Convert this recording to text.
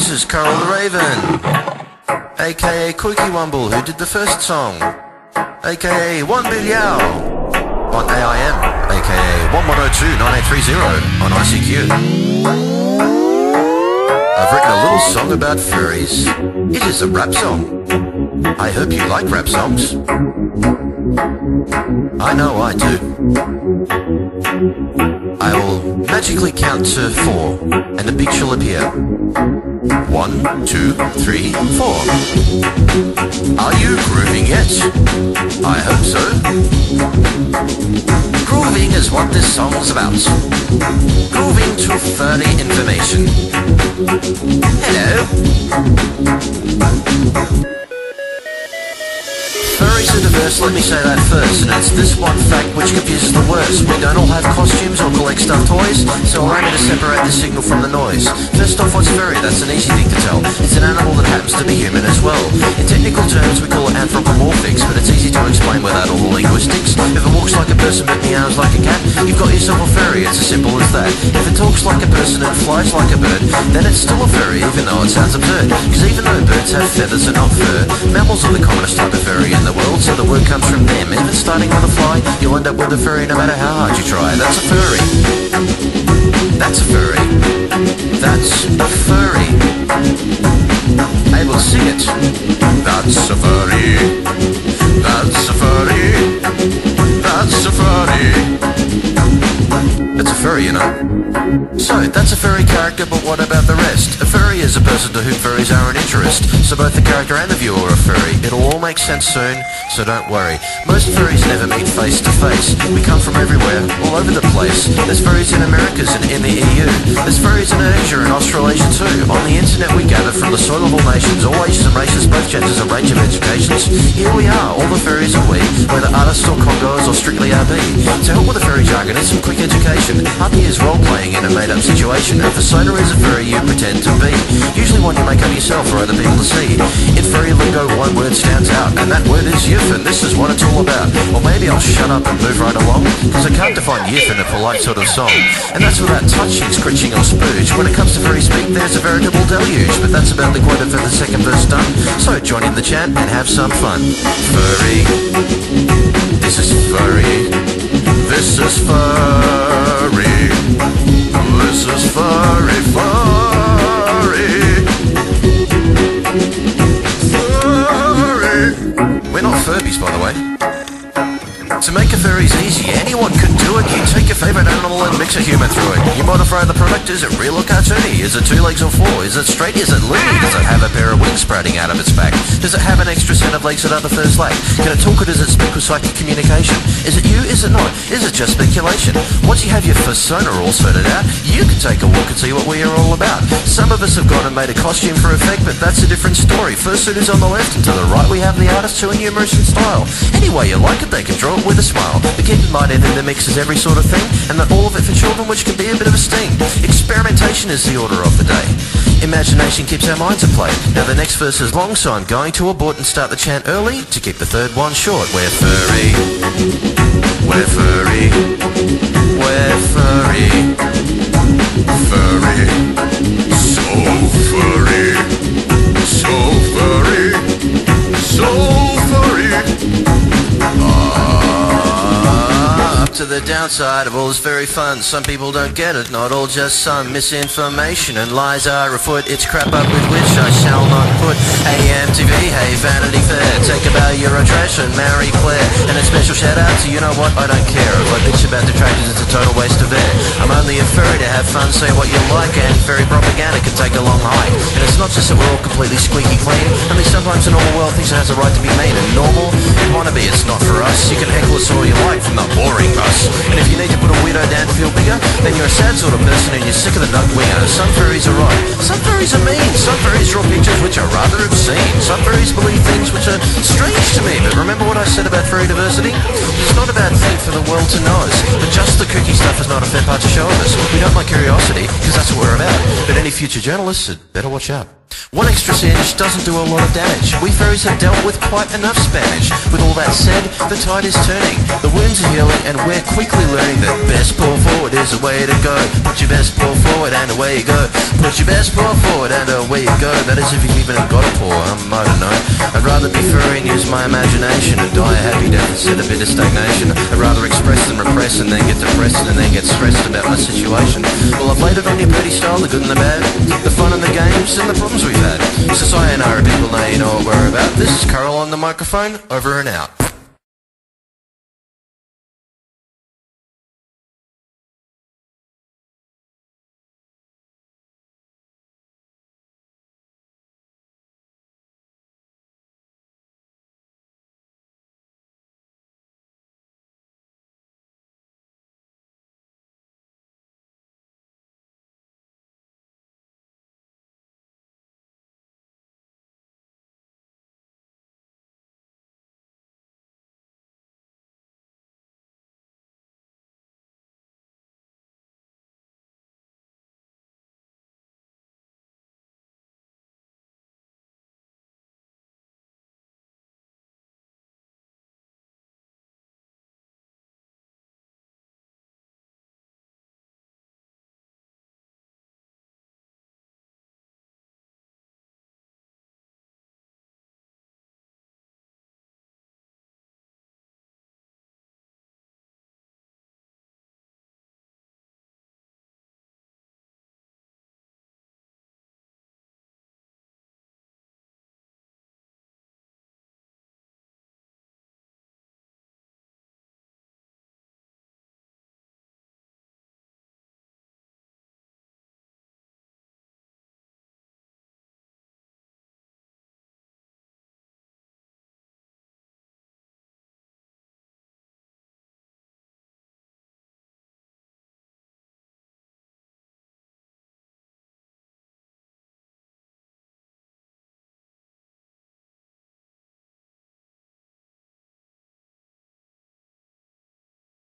This is Kurrel the Raven, aka Kooky Wumble, who did the first song, aka 1 Bilyao on AIM, aka 1102-9830 on ICQ. I've written a little song about furries. It is a rap song. I hope you like rap songs. I know I do. I will magically count to 4, and a beat shall appear. 1, 2, 3, 4. Are you grooving yet? I hope so. Grooving is what this song's about. Grooving to furry information. Hello. Furries are diverse, let me say that first, and it's this one fact which confuses the worst. We don't all have costumes or collect stuffed toys, so allow me to separate the signal from the noise. First off, what's furry? That's an easy thing to tell. It's an animal that happens to be human as well. In technical terms, we call it anthropomorphics, but it's easy to explain without all the linguistics. If it walks like a person but meows like a cat, you've got yourself a furry, it's as simple as that. If it talks like a person and flies like a bird, then it's still a furry, even though it sounds absurd. Because even though birds have feathers and not fur, mammals are the commonest type of furry in the world, so the word comes from them. Even starting with a fly, you'll end up with a furry no matter how hard you try. That's a furry. That's a furry. That's a furry. I will sing it. That's a furry. That's a furry. That's a furry. It's a furry, you know. So, that's a furry character, but what about the rest? A furry is a person to whom furries are an interest, so both the character and the viewer are furry. It'll all make sense soon, so don't worry. Most furries never meet face to face. We come from everywhere, all over the place. There's furries in Americas and in the EU. There's furries in Asia and Australasia too. On the internet we gather from the soil of all nations, all ages and races, both genders, a range of educations. Here we are, all the furries are we, whether artists or congoers or strictly RB. To help with the furry jargon, it's some quick education. RB is role-playing in a made-up situation. A persona is a furry you pretend to be, usually one you make up yourself for other people to see. In furry lingo, one word stands out, and that word is youth, and this is what it's all about. Or maybe I'll shut up and move right along, because I can't define youth in a polite sort of song. And that's without touching, scritching or spooge. When it comes to furry speak, there's a veritable deluge, but that's about the quota for the second verse done. So join in the chant and have some fun. Furry. This is furry. This is furry. This is furry, furry. Furry. We're not Furbies, by the way. To make a furry's easy, anyone could do it. You take your favourite animal and mix a human through it. You modify the product, is it real or cartoony? Is it 2 legs or 4? Is it straight? Is it loony? Does it have a pair of wings sprouting out of its back? Does it have an extra set of legs that other furs lack? Can it talk or does it speak with psychic communication? Is it you? Is it not? Is it just speculation? Once you have your persona all sorted out, you can take a walk and see what we are all about. Some of us have gone and made a costume for effect, but that's a different story. Fursuit is on the left, and to the right we have the artists who are numerous in style. Any way you like it, they can draw it with a smile. But keep in mind anything that mixes every sort of thing, and that all of it for children, which can be a bit of a sting. Experimentation is the order of the day. Imagination keeps our minds at play. Now the next verse is long, so I'm going to abort and start the chant early to keep the third one short. We're furry. We're furry. We're furry. Furry. So furry. So furry. So furry. Up to the downside of all this very fun. Some people don't get it, not all, just some. Misinformation and lies are afoot. It's crap up with which I shall not put. AMTV, hey Vanity Fair, take a bow, you're a trash and Marie Claire. And a special shout out to you know what, I don't care. If I bitch about detractors, it's a total waste of air. I'm only a furry to have fun, say what you like. Anti-furry propaganda can take a long hike. And it's not just that we're all completely squeaky clean. Only sometimes the normal world thinks it has a right to be mean. And normal, it wanna be, it's not for us. You can heckle us all you like from the boring us. And if you need to put a weirdo down to feel bigger, then you're a sad sort of person and you're sick of the nut winger. Some furries are right, some furries are mean. Some furries draw pictures which are rather obscene. Some furries believe things which are strange to me. But remember what I said about furry diversity? It's not a bad thing for the world to know us, but just the kooky stuff is not a fair part to show of us. We don't like curiosity, because that's what we're about. But any future journalists had better watch out. One extra singe doesn't do a lot of damage. We furries have dealt with quite enough Spanish. With all that said, the tide is turning, the wounds are healing, and we're quickly learning that best paw forward is the way to go. Put your best paw forward and away you go. Put your best paw forward and away you go. That is if you've even got a paw, I don't know. I'd rather be furry and use my imagination and die a happy death instead of bitter stagnation. I'd rather express than repress and then get depressed and then get stressed about my situation. Well, I've laid it on your petty style, the good and the bad, the fun and the games and the problems we've had. So sayonara people, now you know what we're about. This is Kurrel on the microphone, over and out.